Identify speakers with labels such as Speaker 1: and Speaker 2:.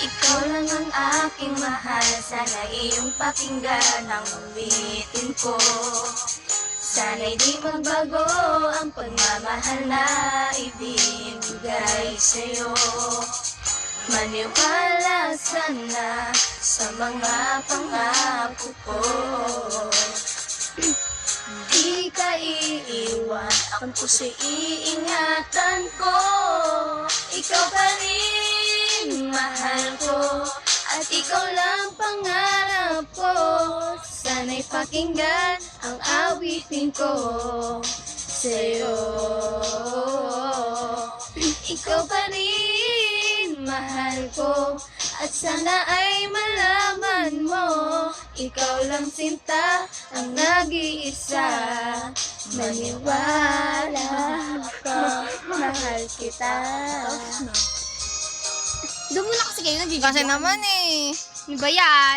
Speaker 1: Ikaw lang ang aking mahal, sana iyong pakinggan ang ulitin ko. Sana'y di magbago ang pagmamahal na ibibigay sa'yo. Maniwala sana sa mga pangako ko. Di ka iiwan, ang puso'y iingatan ko. Ikaw pa rin mahal ko, at ikaw lang pangarap ko. Sana'y pakinggan ang awitin ko sa'yo. Ikaw pa rin mahal ko, at sana ay malaman mo, ikaw lang sinta ang nag-iisa. Maniwala ka, mahal kita.
Speaker 2: Doon muna kasi kayo nagiging.
Speaker 3: Kasi naman eh. Ano ba yan?